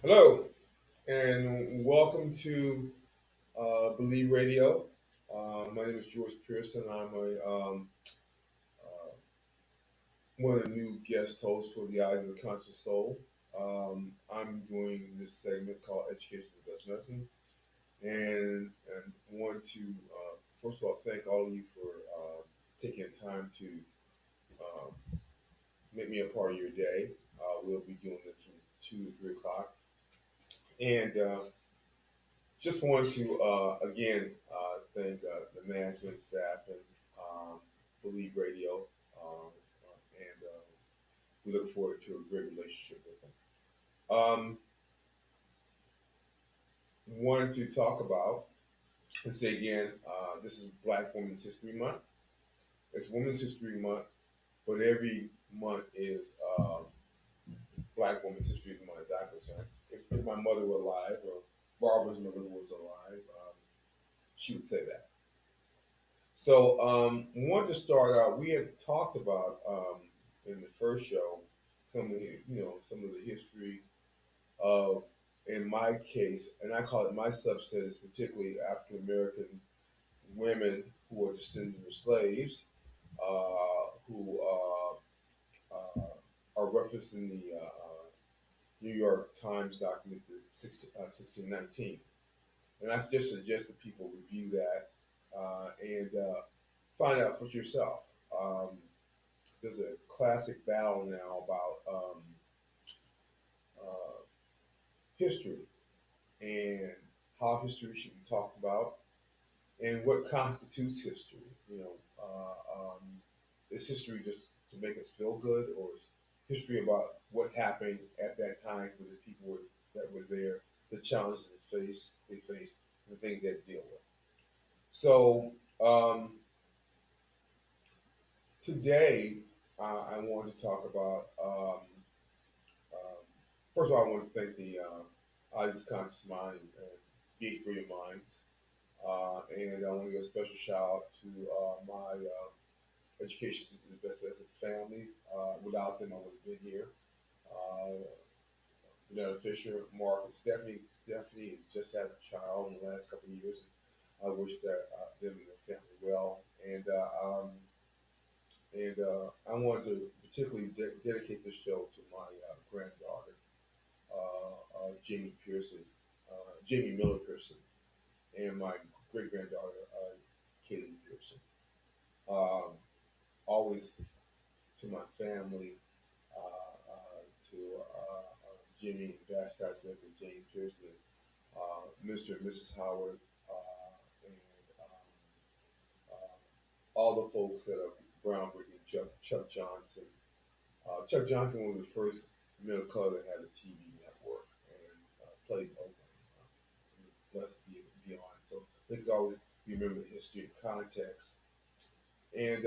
Hello, and welcome to Believe Radio. My name is George Pearson. I'm uh, one of the new guest hosts for the Eyes of the Conscious Soul. I'm doing this segment called Education is the Best Medicine, and want to first of all thank all of you for taking time to uh, make me a part of your day. We'll be doing this from 2 to 3 o'clock, and just want to again thank the management staff and Believe Radio, and we look forward to a great relationship with them. Wanted to talk about and say again, this is Black Women's History Month. It's Women's History Month, but every month is Black Women's History Month, as I'm concerned. If my mother were alive, or Barbara's mother was alive, she would say that. So, we wanted to start out. We had talked about in the first show some of the, some of the history of, in my case, and I call it my subset is particularly African American women who are descendants of slaves, who are referenced in the New York Times document, 1619. And I just suggest that people review that and find out for yourself. Um, there's a classic battle now about uh, history and how history should be talked about and what constitutes history. Is history just to make us feel good, or is history about what happened at that time for the people that were there, the challenges they faced, and the things they had to deal with? So today, I want to talk about. Um, First of all, I want to thank the Eyes Conscious Mind and BH Brilliant Minds, and I want to give a special shout out to my education is the best as a family. Without them, I would have been here. Uh, Vanessa Fisher, Mark, and Stephanie. Stephanie has just had a child in the last couple of years. I wish that them and their family well, and I wanted to particularly dedicate this show to my granddaughter, Jamie Miller Pearson, and my great granddaughter, Caitlin Pearson. Um, Always to my family, to Jimmy Vashti Smith and James Pearson, Mr. and Mrs. Howard, and all the folks that are groundbreaking. Chuck Johnson. Chuck Johnson was the first men of color that had a TV network and played Oakland. Blessed to be beyond. So I think it's always you remember the history and context. And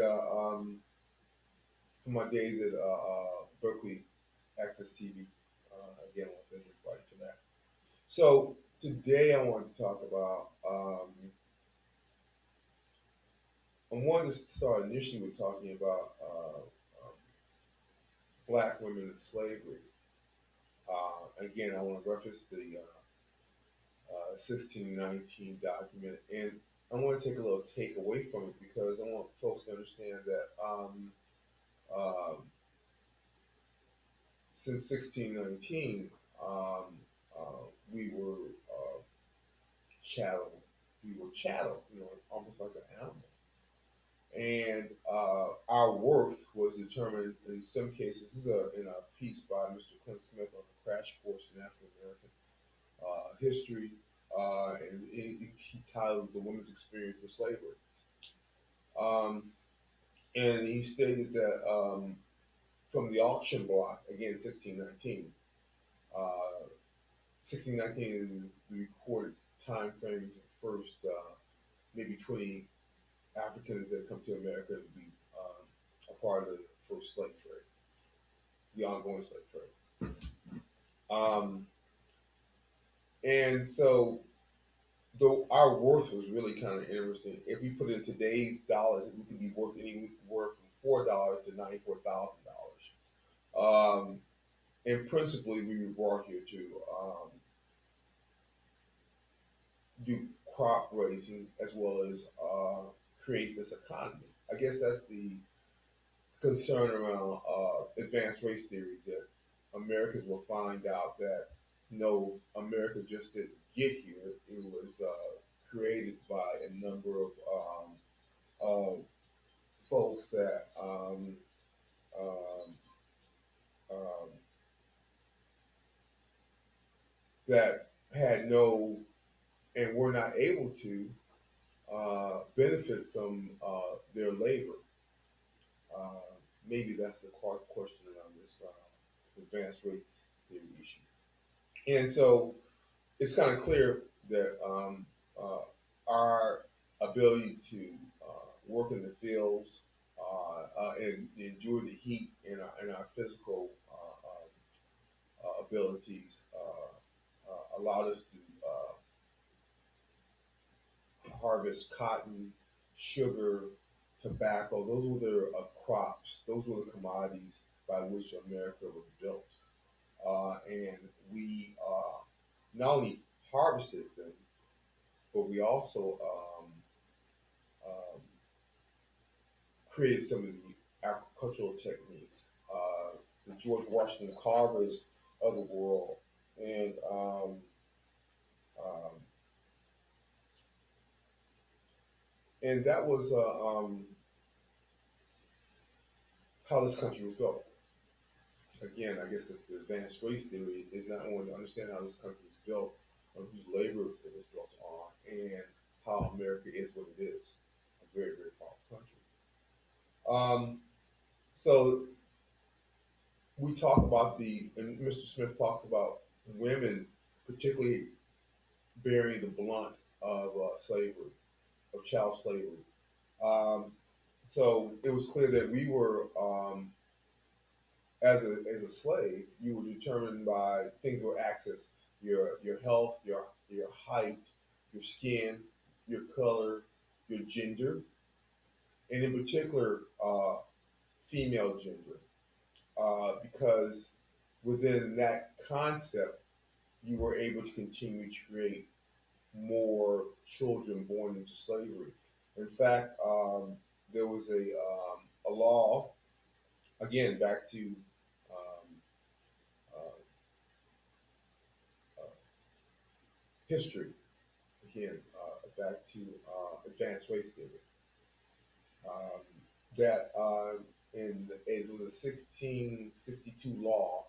from my days at Berkeley Access TV, again, I want to thank everybody for that. So today I want to talk about. I wanted to start initially with talking about black women in slavery. Again, I want to reference the 1619 document, and I want to take a little take away from it because I want folks to understand that um, since 1619, um, we were chattel. We were chattel, almost like an animal. And our worth was determined in some cases. This is in a piece by Mr. Clint Smith on a crash course in African American history, and he titled "The Women's Experience with Slavery." Um, and he stated that from the auction block, again, 1619, 1619 is the recorded time frame for the first maybe 20 Africans that come to America to be a part of the first slave trade, the ongoing slave trade. Um, and so, though our worth was really kind of interesting. If we put it in today's dollars, we could be worth anywhere from $4 to $94,000. and principally we were brought here to do crop raising as well as create this economy. I guess that's the concern around advanced race theory, that Americans will find out that no, America just didn't get here. It was created by a number of folks that um, um, that had no and were not able to benefit from their labor. Uh, Maybe that's the question around this advanced rate theory issue. And so it's kind of clear that our ability to work in the fields and endure the heat in our physical abilities allowed us to harvest cotton, sugar, tobacco. Those were the crops. Those were the commodities by which America was built. And we not only harvested them, but we also um, created some of the agricultural techniques. The George Washington Carvers of the world, and um, that was how this country was built. Again, I guess it's the advanced race theory is not only to understand how this country was built, or whose labor it was built on, and how America is what it is, a very, very powerful country. So we talk about and Mr. Smith talks about women, particularly bearing the blunt of slavery, of child slavery. Um, so it was clear that we were, as a slave, you were determined by things that were access, your health, your height, your skin, your color, your gender, and in particular, female gender, because within that concept, you were able to continue to create more children born into slavery. In fact, there was a law, again, back to um, uh, uh, history, again, back to advanced race theory, um, that in it was a 1662 law,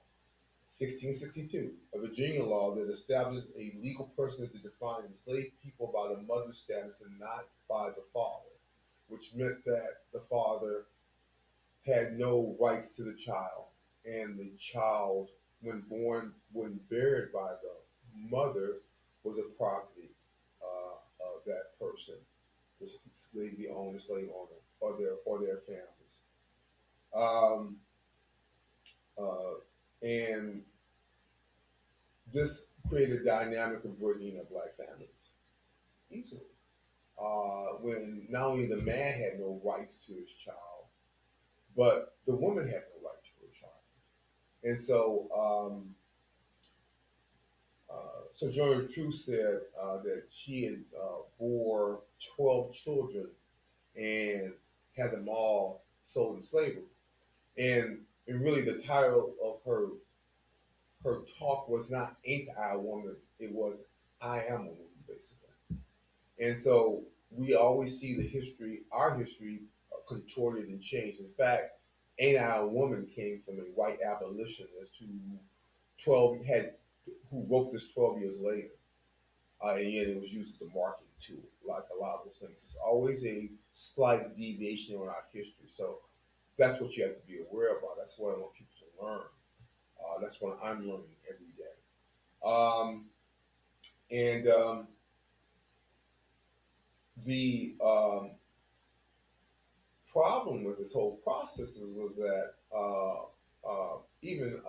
1662, a Virginia law that established a legal person to define enslaved people by the mother's status and not by the father, which meant that the father had no rights to the child, and the child, when born, when buried by the mother, was a property of that person, the owner, slave owner, or their families. Um, uh, and this created a dynamic of breaking of black families easily. When not only the man had no rights to his child, but the woman had no right to her child. And so, Sojourner Truth said that she had bore 12 children and had them all sold in slavery. And really, the title of her talk was not "Ain't I a Woman?" It was "I Am a Woman," basically. And so we always see our history, contorted and changed. In fact, "Ain't I a Woman" came from a white abolitionist 12 had who wrote this 12 years later, and yet it was used as a marketing tool, like a lot of those things. It's always a slight deviation on our history. So that's what you have to be aware about. That's what I want people to learn. That's what I'm learning every day. Um, and the problem with this whole process was that even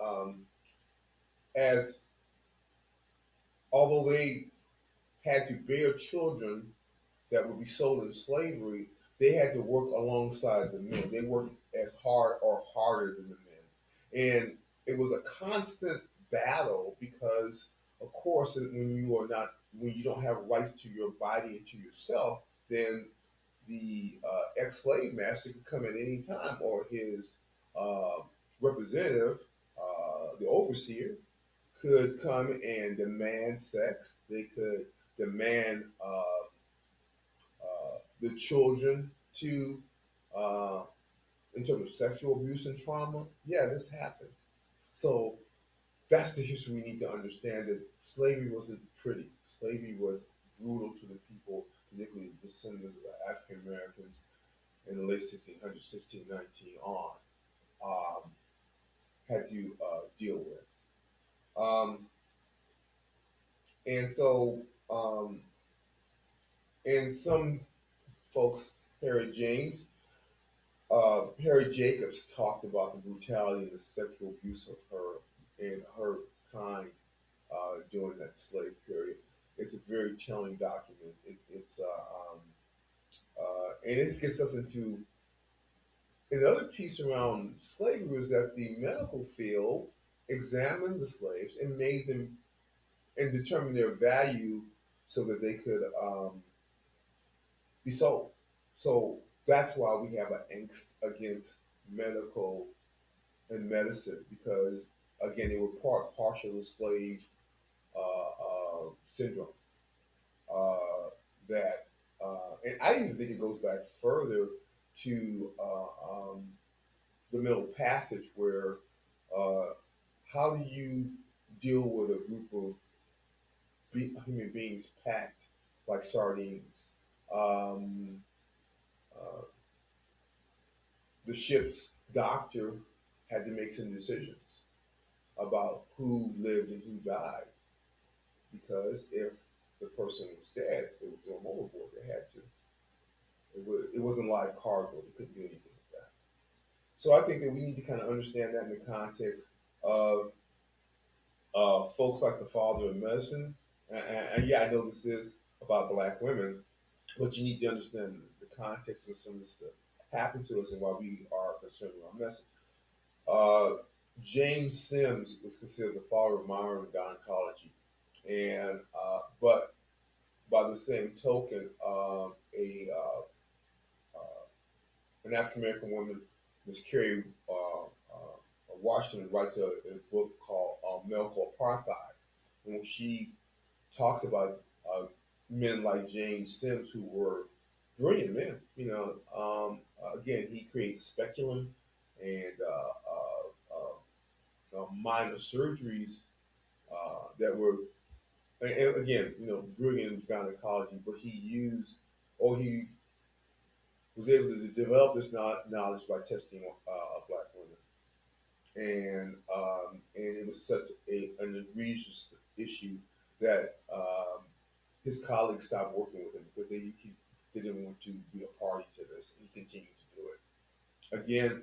as although they had to bear children that would be sold into slavery, they had to work alongside the men. They worked as hard or harder than the men. And it was a constant battle because, of course, when you don't have rights to your body and to yourself, then the ex-slave master could come at any time, or his uh, representative, the overseer, could come and demand sex. They could demand the children to, uh, in terms of sexual abuse and trauma. Yeah, this happened. So that's the history we need to understand, that slavery wasn't pretty. Slavery was brutal to the people, particularly the descendants of the African Americans in the late 1600s, 1619 on, um, had to deal with. Um, and so, um, and some folks, Harry James, Harry Jacobs talked about the brutality and the sexual abuse of her and her kind during that slave period. It's a very telling document. And it gets us into another piece around slavery was that the medical field examined the slaves and made them and determined their value so that they could be sold. So that's why we have an angst against medical and medicine, because again they were partial slave syndrome. That and I even think it goes back further to the Middle Passage, where uh, how do you deal with a group of human beings packed like sardines? Um, uh, the ship's doctor had to make some decisions about who lived and who died, because if the person was dead, they would throw them overboard. They had to. It wasn't live cargo. They couldn't do anything with that. So I think that we need to kind of understand that in the context of folks like the father of medicine. And yeah, I know this is about black women, but you need to understand the context of some of this stuff happened to us and why we are concerned about medicine. Uh, James Sims was considered the father of modern gynecology, and but by the same token, a an African American woman, Miss Carrie Washington, writes a book called Medical Apartheid, and she talks about men like James Sims, who were brilliant men. Again, he created speculum and minor surgeries that were, and again, brilliant in gynecology, but he used, or he was able to develop this knowledge by testing black women. And it was such an egregious issue that his colleagues stopped working with him because they didn't want to be a party to this, and he continued to do it. Again,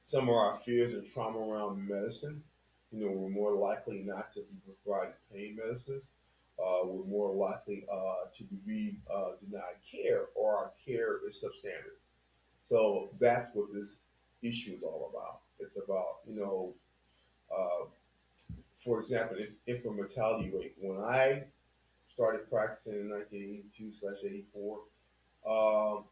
some of our fears and trauma around medicine, we're more likely not to be provided pain medicines. We're more likely to be denied care, or our care is substandard. So that's what this issue is all about. It's about, uh, for example, if infant mortality rate. When I started practicing in 1982/84,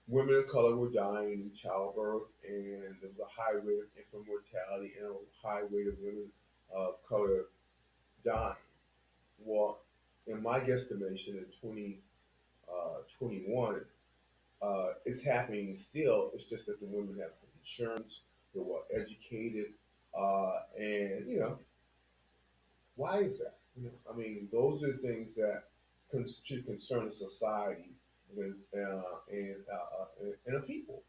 women of color were dying in childbirth, and there was a high rate of infant mortality and a high rate of women of color dying. Well, in my guesstimation in 2021, it's happening still. It's just that the women have insurance, they're well educated, and why is that? I mean, those are things that should concern a society and a people,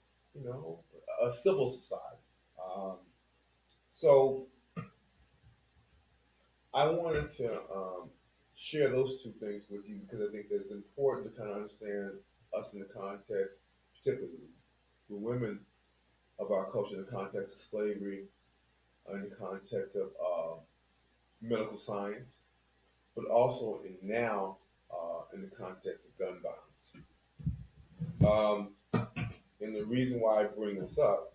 a civil society. Um, so I wanted to share those two things with you because I think that it's important to kind of understand us in the context, particularly the women of our culture, in the context of slavery, in the context of medical science, but also in the context of gun violence. And the reason why I bring this up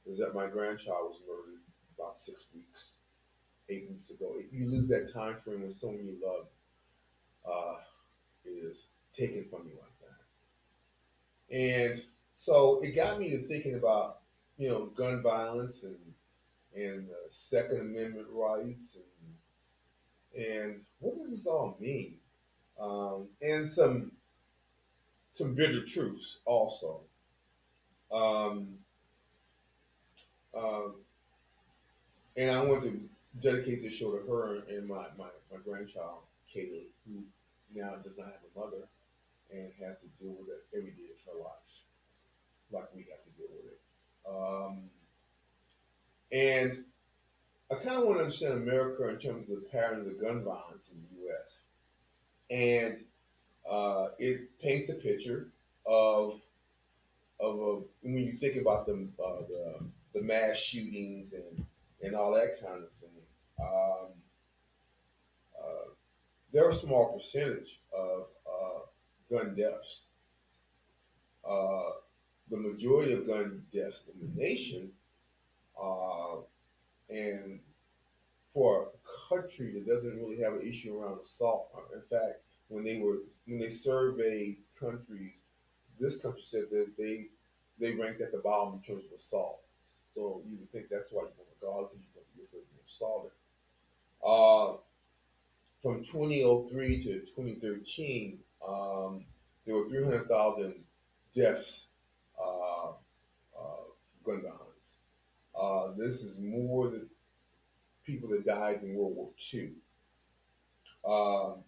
is that my grandchild was murdered by about 6 weeks, 8 weeks ago. You lose that time frame when someone you love uh, is taken from you like that. And so it got me to thinking about, gun violence and Second Amendment rights and what does this all mean? And some bitter truths also. Um, um, and I want to dedicate this show to her and my grandchild, Kaylee, who now does not have a mother and has to deal with it every day of her life, like we have to deal with it. And I kind of want to understand America in terms of the pattern of gun violence in the U.S. And it paints a picture of when you think about the mass shootings and all that kind of thing. Um, uh, they're a small percentage of gun deaths. Uh, the majority of gun deaths in the nation, uh, and for a country that doesn't really have an issue around assault. In fact, when they surveyed countries, this country said that they ranked at the bottom in terms of assaults. So you would think that's why you want to guard because you're afraid of being assaulted. Uh, from 2003 to 2013, there were 300,000 deaths, uh, gun violence. This is more than people that died in World War II. Um,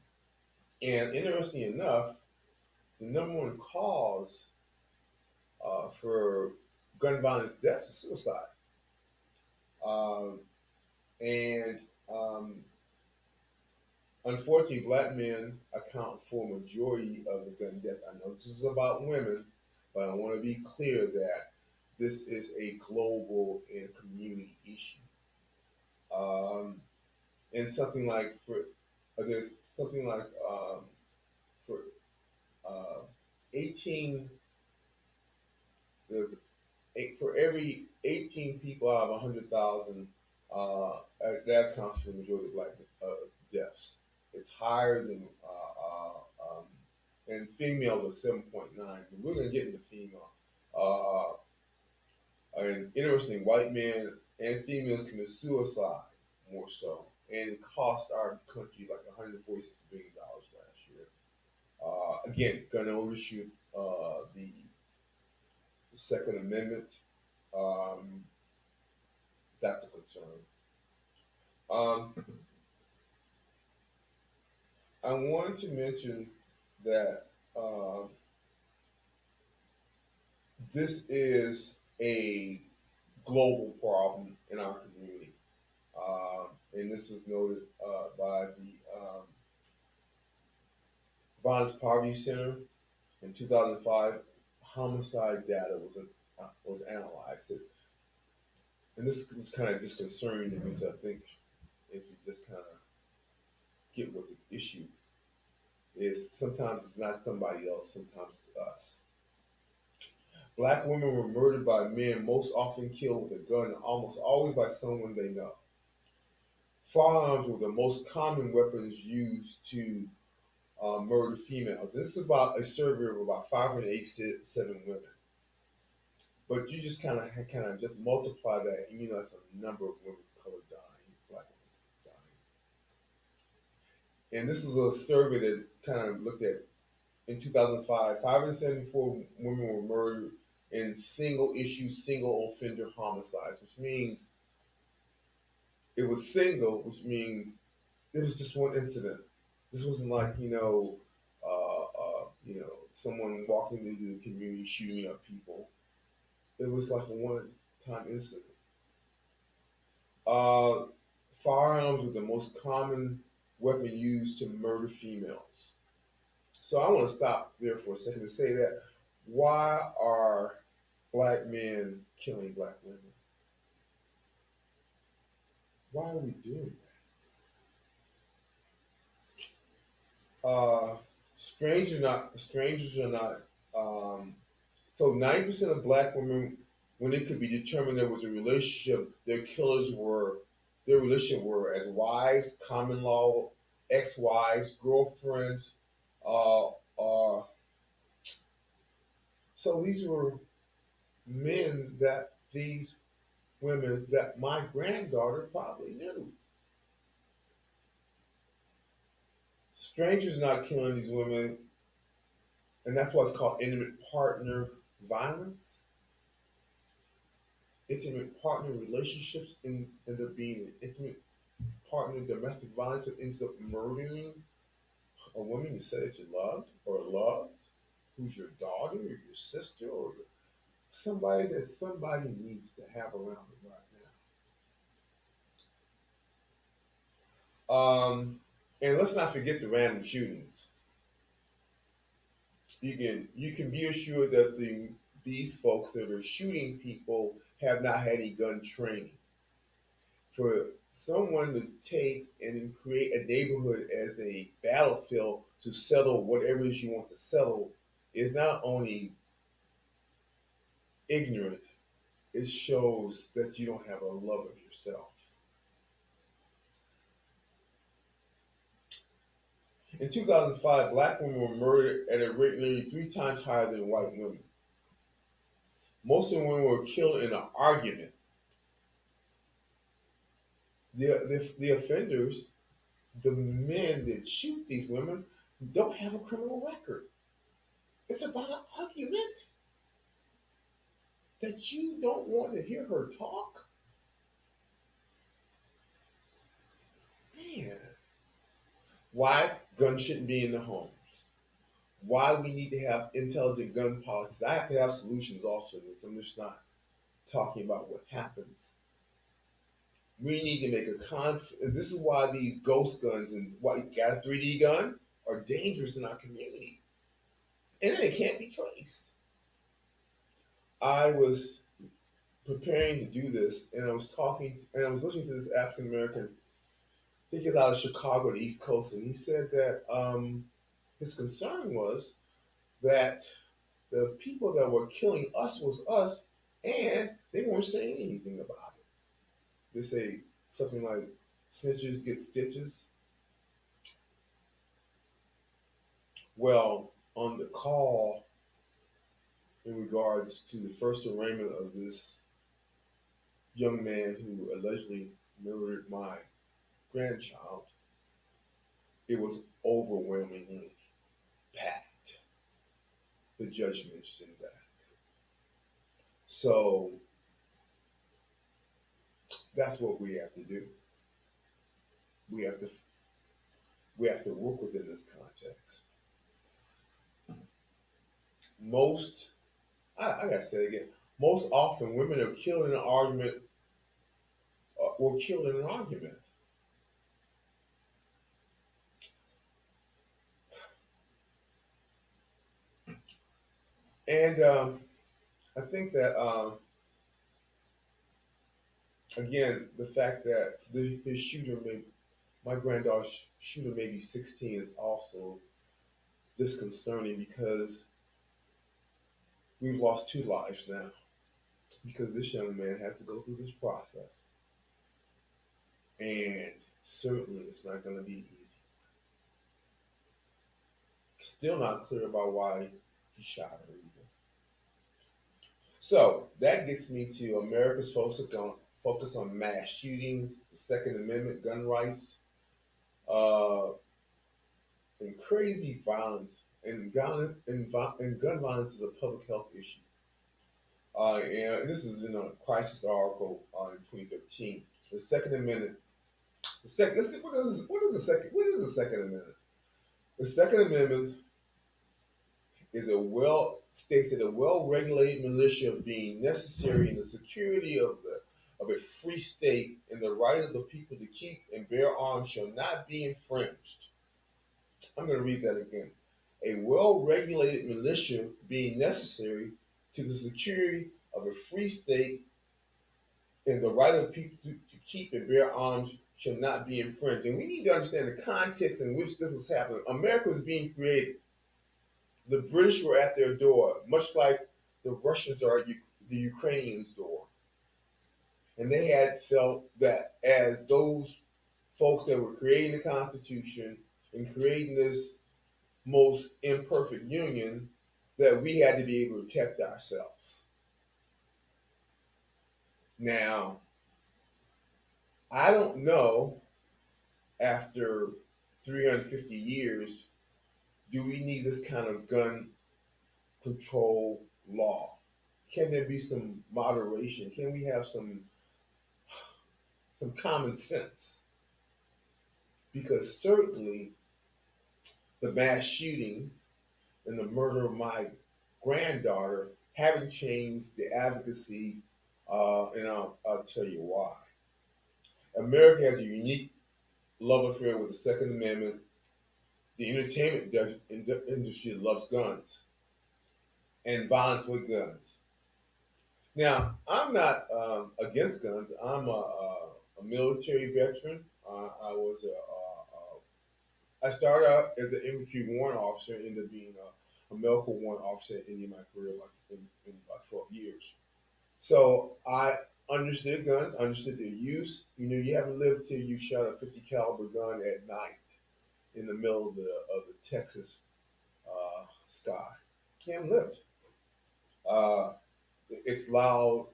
and interesting enough, the number one cause for gun violence deaths is suicide. Um, and Unfortunately, black men account for a majority of the gun death. I know this is about women, but I want to be clear that this is a global and community issue. Um, and something like there's something like for 18 there's for every 18 people out of 100,000, that accounts for the majority of black deaths. It's higher than and females are 7.9. We're gonna get into female. And interesting, white men and females commit suicide more so, and it cost our country like 146 billion dollars last year. Again, gun ownership, the Second Amendment, um, that's a concern. Um, I wanted to mention that this is a global problem in our community. And this was noted by the Violence Poverty Center in 2005. Homicide data was analyzed, and this was kind of disconcerting to me. So I think if you just kind of get what the issue is, sometimes it's not somebody else, sometimes it's us. Black women were murdered by men, most often killed with a gun, almost always by someone they know. Firearms were the most common weapons used to murder females. This is about a survey of about 587 women. But you just kind of just multiply that, and that's a number of women of color dying, black women dying. And this is a survey that kind of looked at in 2005, 574 women were murdered in single issue, single offender homicides, which means it was single, which means it was just one incident. This wasn't like someone walking into the community shooting up people. It was like a one-time incident. Uh, Firearms were the most common weapon used to murder females. So I want to stop there for a second to say that why are black men killing black women? Why are we doing that? Strangers are not. So 90% of black women when it could be determined there was a relationship, their relationship were as wives, common law, ex-wives, girlfriends, uh, uh, so these were men that these women that my granddaughter probably knew. Strangers not killing these women, and that's what's called intimate partner violence. Intimate partner relationships end up being an intimate partner domestic violence that ends up murdering a woman you said that you loved or loved, who's your daughter or your sister or somebody that somebody needs to have around them right now. And let's not forget the random shootings. You can be assured that these folks that are shooting people have not had any gun training. For someone to take and create a neighborhood as a battlefield to settle whatever it is you want to settle is not only ignorant, it shows that you don't have a love of yourself. In 2005, black women were murdered at a rate nearly 3 times higher than white women. Most of the women were killed in an argument. The offenders, the men that shoot these women, don't have a criminal record. It's about an argument that you don't want to hear her talk. Man, why guns shouldn't be in the homes? Why we need to have intelligent gun policies? I have to have solutions also. I'm just not talking about what happens. We need to make a This is why these ghost guns and what you got a 3D gun are dangerous in our community, and they can't be traced. I was preparing to do this, and I was listening to this African American. I think he's out of Chicago, the East Coast, and he said that his concern was that the people that were killing us was us, and they weren't saying anything about it. They say something like, "Snitches get stitches." Well, on the call in regards to the first arraignment of this young man who allegedly murdered my grandchild, it was overwhelmingly packed. The judge mentioned that. So that's what we have to do. We have to we have to work within this context. Most I gotta say it again. Most often, women are killed in an argument were killed in an argument. And I think that again, the fact that his shooter my granddaughter's shooter may be 16 is also disconcerting because we've lost 2 lives now because this young man has to go through this process. And certainly it's not going to be easy. Still not clear about why he shot her either. So that gets me to America's focus on mass shootings, the Second Amendment, gun rights, uh, and crazy violence. And gun violence is a public health issue. And this is in a crisis article in 2013. The Second Amendment. Let's see, what is the Second Amendment? The Second Amendment states that a well-regulated militia being necessary in the security of a free state and the right of the people to keep and bear arms shall not be infringed. I'm going to read that again. A well-regulated militia being necessary to the security of a free state and the right of people to keep and bear arms shall not be infringed. And we need to understand the context in which this was happening. America was being created. The British were at their door, much like the Russians are at the Ukrainians' door. And they had felt that as those folks that were creating the Constitution and creating this most imperfect union, that we had to be able to protect ourselves. Now, I don't know, after 350 years, do we need this kind of gun control law? Can there be some moderation? Can we have some common sense? Because certainly the mass shootings and the murder of my granddaughter haven't changed the advocacy, and I'll tell you why. America has a unique love affair with the Second Amendment. The entertainment industry loves guns and violence with guns. Now, I'm not against guns. I'm a military veteran. I started out as an infantry warrant officer, ended up being a medical warrant officer at the end of my career, like in about 12 years. So I understood guns, understood their use. You know, you haven't lived till you shot a 50 caliber gun at night in the middle of the Texas sky. You haven't lived. Uh, it's loud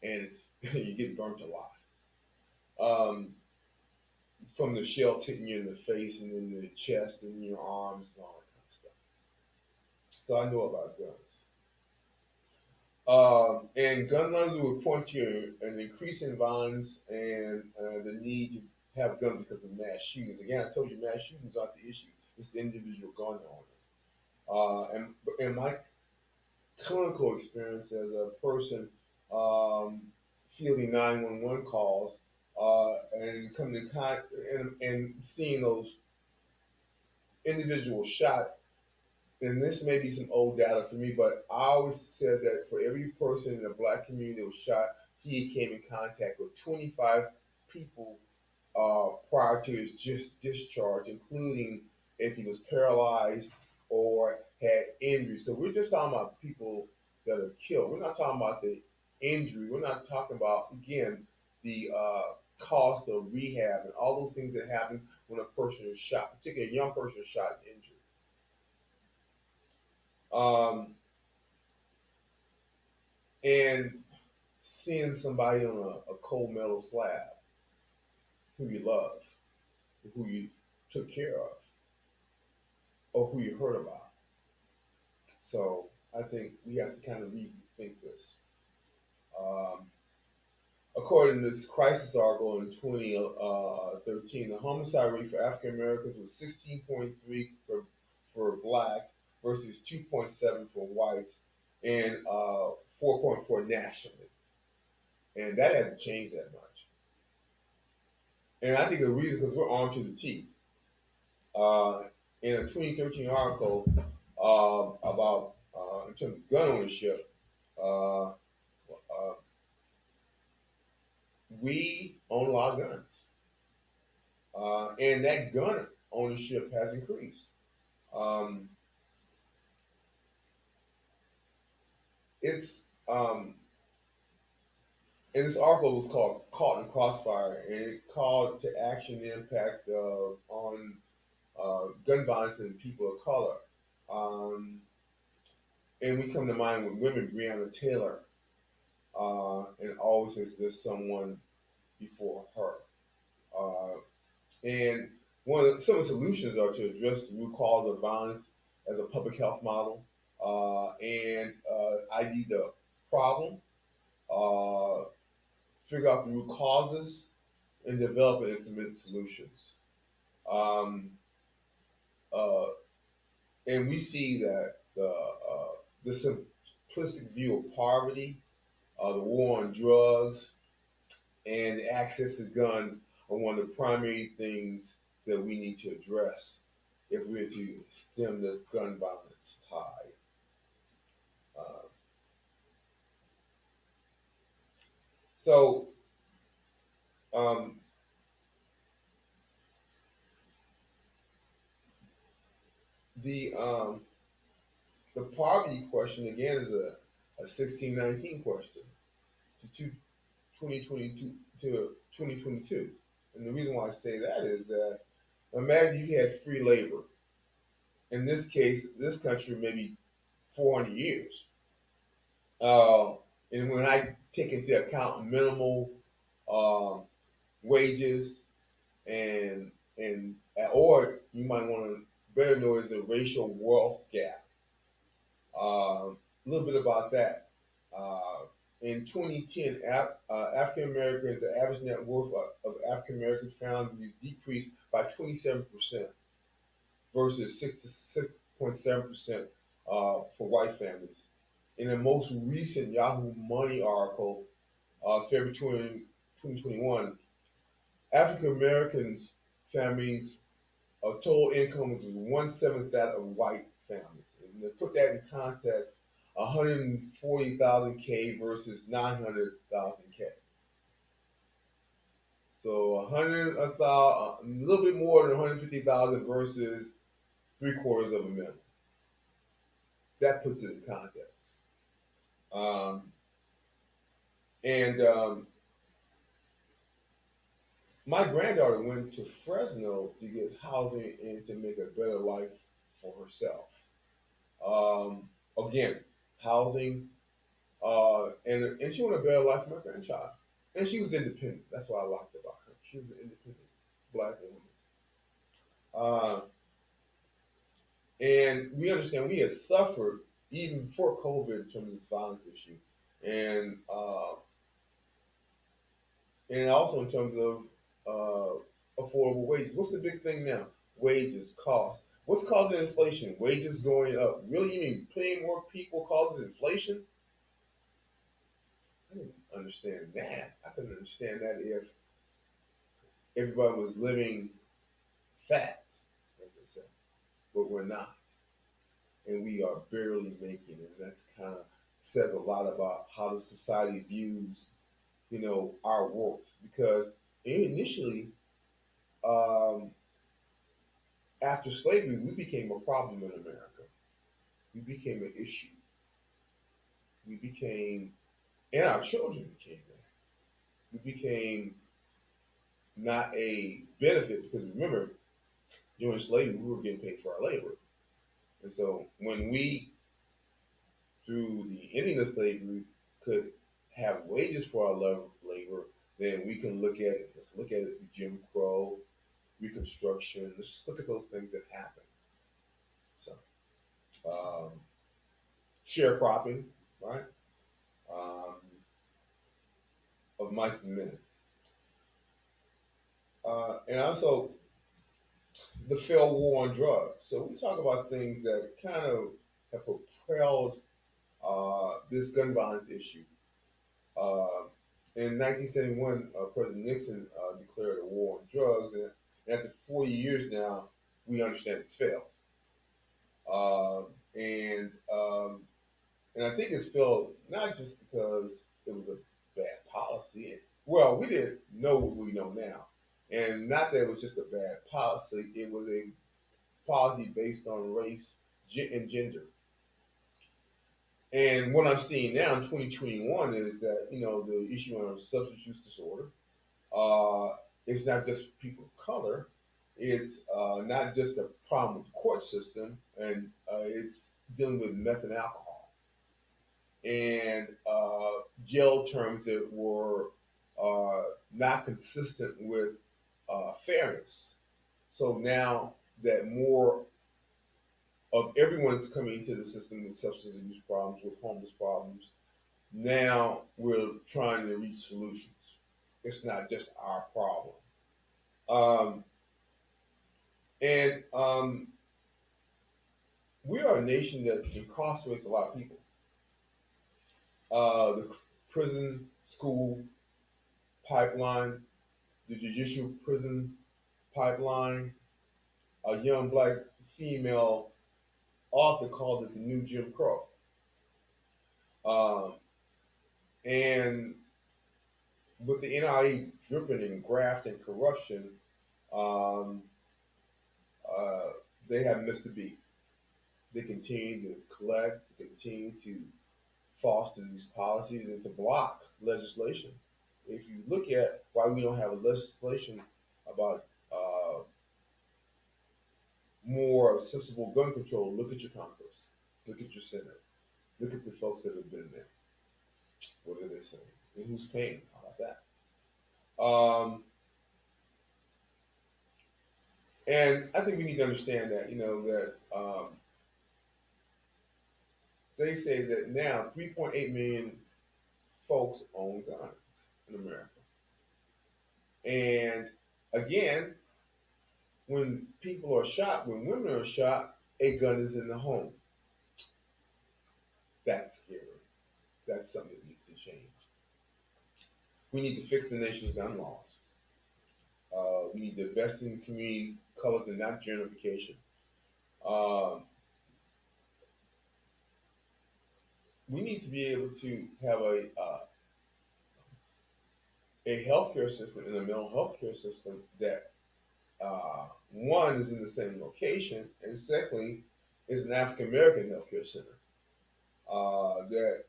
and it's, you get burnt a lot. Um, from the shells hitting you in the face and in the chest and in your arms and all that kind of stuff. So I know about guns. And gun numbers would point to an increase in violence and the need to have guns because of mass shootings. Again, I told you mass shootings aren't the issue. It's the individual gun owner. And my clinical experience as a person um, fielding 911 calls and coming in contact and seeing those individuals shot, and this may be some old data for me, but I always said that for every person in the black community that was shot, he came in contact with 25 people prior to his just discharge, including if he was paralyzed or had injuries. So we're just talking about people that are killed. We're not talking about the injury. We're not talking about, again, the cost of rehab and all those things that happen when a person is shot, particularly a young person is shot and injured. And seeing somebody on a cold metal slab who you love, who you took care of, or who you heard about. So I think we have to kind of rethink this. Um, According to this crisis article in 2013, the homicide rate for African Americans was 16.3 for blacks versus 2.7 for whites and 4.4 nationally. And that hasn't changed that much. And I think the reason because we're armed to the teeth. Uh, in a 2013 article about in terms of gun ownership, uh, we own a lot of guns, and that gun ownership has increased. Um, it's and this article was called "Caught in Crossfire," and it called to action the impact on gun violence and people of color. Um, and we come to mind with women, Breonna Taylor, and always as there's someone before her. And some of the solutions are to address the root cause of violence as a public health model and ID the problem, uh, figure out the root causes, and develop and implement solutions. Um, uh, and we see that the simplistic view of poverty, the war on drugs, and the access to gun are one of the primary things that we need to address if we're to stem this gun violence tide. Uh, so um, the um, the poverty question again is a 1619 question to 2022 to 2022. And the reason why I say that is that imagine you had free labor. In this case, this country maybe 400 years. Uh, and when I take into account minimal uh, wages and or you might want to better know is the racial wealth gap. A little bit about that. Uh, in 2010, African Americans, the average net worth of African American families decreased by 27% versus 66.7% for white families. In the most recent Yahoo Money article, February 2021, African Americans families total income was 1/7 that of white families. And to put that in context, 140,000 K versus 900,000 K. So a little bit more than 150,000 versus 3/4 of a million. That puts it in context. Um, and my granddaughter went to Fresno to get housing and to make a better life for herself. Um, Again, housing, and she wanted a better life for my grandchild. And she was independent. That's what I liked about her. She was an independent black woman. Uh, and we understand we had suffered even before COVID in terms of this violence issue, and and also in terms of affordable wages. What's the big thing now? Wages, costs. What's causing inflation? Wages going up. Really, you mean paying more people causes inflation? I didn't understand that. I could understand that if everybody was living fat, as they say, but we're not, and we are barely making it. And that's kind of says a lot about how the society views, our worth. Because initially, um, after slavery, we became a problem in America. We became an issue. We became, and our children became that. We became not a benefit because remember, during slavery, we were getting paid for our labor. And so when we, through the ending of slavery, could have wages for our labor, then we can look at it. Let's look at it: Jim Crow, Reconstruction. Let's just look at those things that happened. So, um, sharecropping, right? Um, of mice and men, and also the failed war on drugs. So we talk about things that kind of have propelled this gun violence issue. Uh, in 1971, President Nixon declared a war on drugs, and after 40 years now, we understand it's failed. Uh, and um, and I think it's failed not just because it was a bad policy. Well, we didn't know what we know now, and not that it was just a bad policy. It was a policy based on race and gender. And what I'm seeing now in 2021 is that the issue on substance use disorder. Uh, it's not just people of color. It's not just a problem with the court system, and it's dealing with meth and alcohol and jail terms that were not consistent with fairness. So now that more of everyone's coming into the system with substance abuse problems, with homeless problems, now we're trying to reach solutions. It's not just our problem. Um, and we are a nation that incarcerates a lot of people. The prison school pipeline, the judicial prison pipeline, a young black female author called it the new Jim Crow. Um, and with the NIA dripping in graft and corruption, um, uh, they have missed the beat. They continue to collect, they continue to foster these policies and to block legislation. If you look at why we don't have a legislation about more sensible gun control, look at your Congress, look at your Senate, look at the folks that have been there. What are they saying? And who's paying? How about that? And I think we need to understand that, that they say that now 3.8 million folks own guns in America. And again, when people are shot, when women are shot, a gun is in the home. That's scary. That's something that needs to change. We need to fix the nation's gun laws. We need to invest in community colors and not gentrification. Um, we need to be able to have a healthcare system and a mental health care system that one is in the same location, and secondly is an African American healthcare center that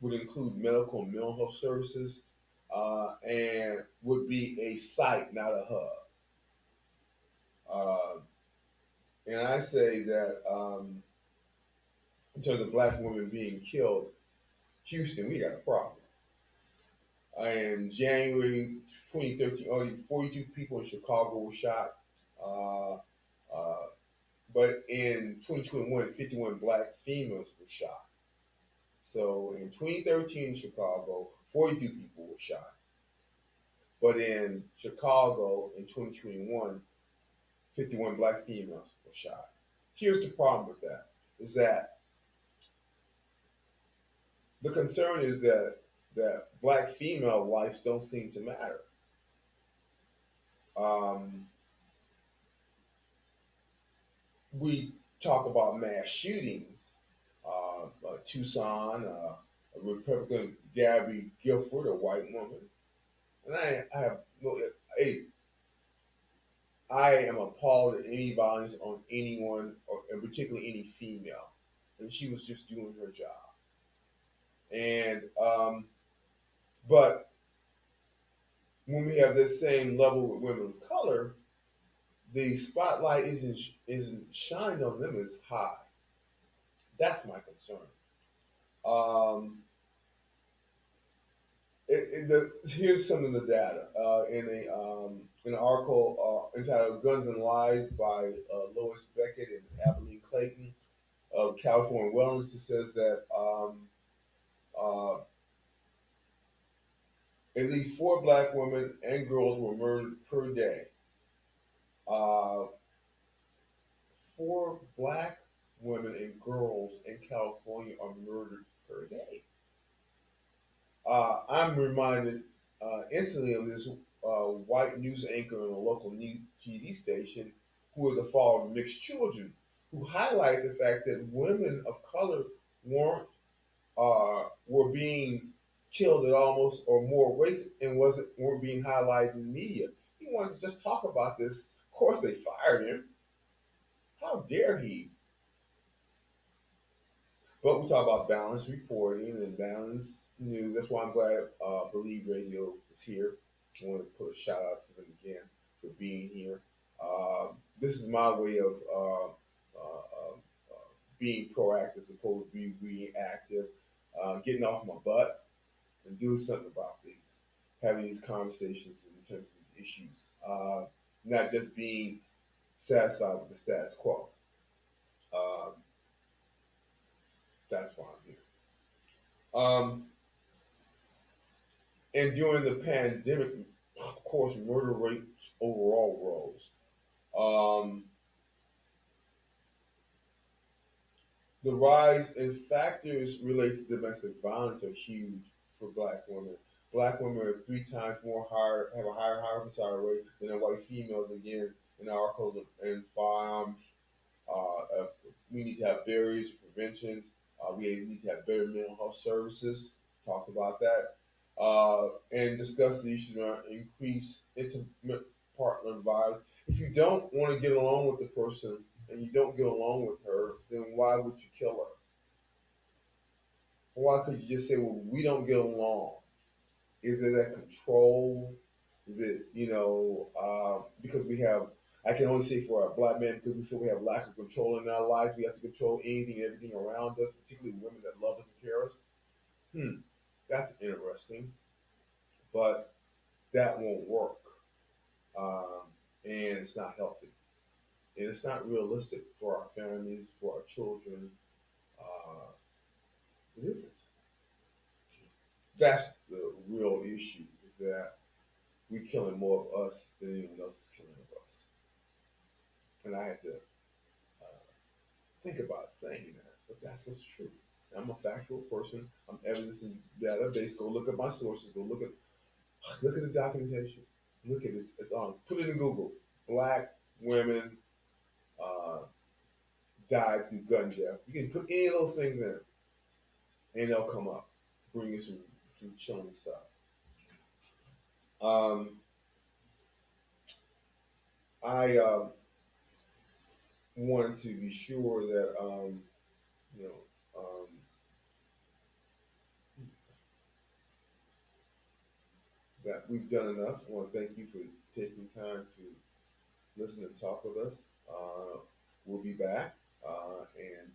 would include medical and mental health services and would be a site, not a hub. Uh, and I say that in terms of black women being killed, Houston, we got a problem. In January 2013, only 42 people in Chicago were shot. Uh, uh, but in 2021, 51 black females were shot. So in 2013 in Chicago, 42 people were shot. But in Chicago in 2021, 51 black females were shot. Here's the problem with that, is that the concern is that black female lives don't seem to matter. Um, we talk about mass shootings, Tucson, Republican Gabby Guilford, a white woman, and I have no, hey, I am appalled at any violence on anyone, or and particularly any female, and she was just doing her job. And but when we have this same level with women of color, the spotlight isn't shined on them as high. That's my concern. Um, Here's some of the data in an article entitled "Guns and Lies" by Lois Beckett and Abilene Clayton of California Wellness. It says that uh, at least 4 black women and girls were murdered per day. Uh, 4 black women and girls in California are murdered per day. I'm reminded instantly of this white news anchor on a local TV station who was the father of mixed children, who highlighted the fact that women of color were being killed at almost or more race and weren't being highlighted in the media. He wanted to just talk about this. Of course, they fired him. How dare he? But we talk about balanced reporting and balanced news. That's why I'm glad Believe Radio is here. I want to put a shout out to them again for being here. This is my way of being proactive as opposed to being reactive, getting off my butt and doing something about things, having these conversations in terms of these issues, not just being satisfied with the status quo. Um, that's why I'm here. Um, and during the pandemic, of course, murder rates overall rose. The rise in factors related to domestic violence are huge for black women. Black women are 3 times more higher, have a higher homicide rate than their white females. Again, in our code and firearms, we need to have barriers, preventions. We need to have better mental health services. Talked about that, and discuss the issue around increased intimate partner violence. If you don't want to get along with the person and you don't get along with her, then why would you kill her? Why could you just say, well, we don't get along? Is it that control? Is it, because we have, I can only say for our black men, because we feel we have lack of control in our lives, we have to control anything and everything around us, particularly women that love us and care us. Hmm, that's interesting, but that won't work. And it's not healthy. And it's not realistic for our families, for our children. Uh, it isn't. That's the real issue, is that we're killing more of us than anyone else is killing of us. And I had to think about saying that, but that's what's true. I'm a factual person. I'm evidence and data based. Go look at my sources. Go look at the documentation. Look at this. It's on. Put it in Google. Black women uh, died through gun death. You can put any of those things in, and they'll come up. Bring you some chilling stuff. Um, I wanted to be sure that you know um, that we've done enough. I want to thank you for taking time to listen and talk with us. We'll be back, and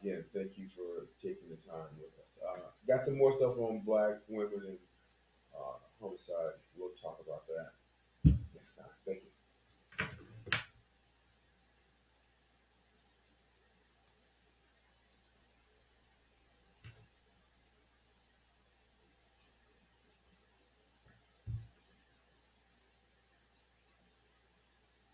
again, thank you for taking the time with us. Got some more stuff on black women and homicide. We'll talk about that.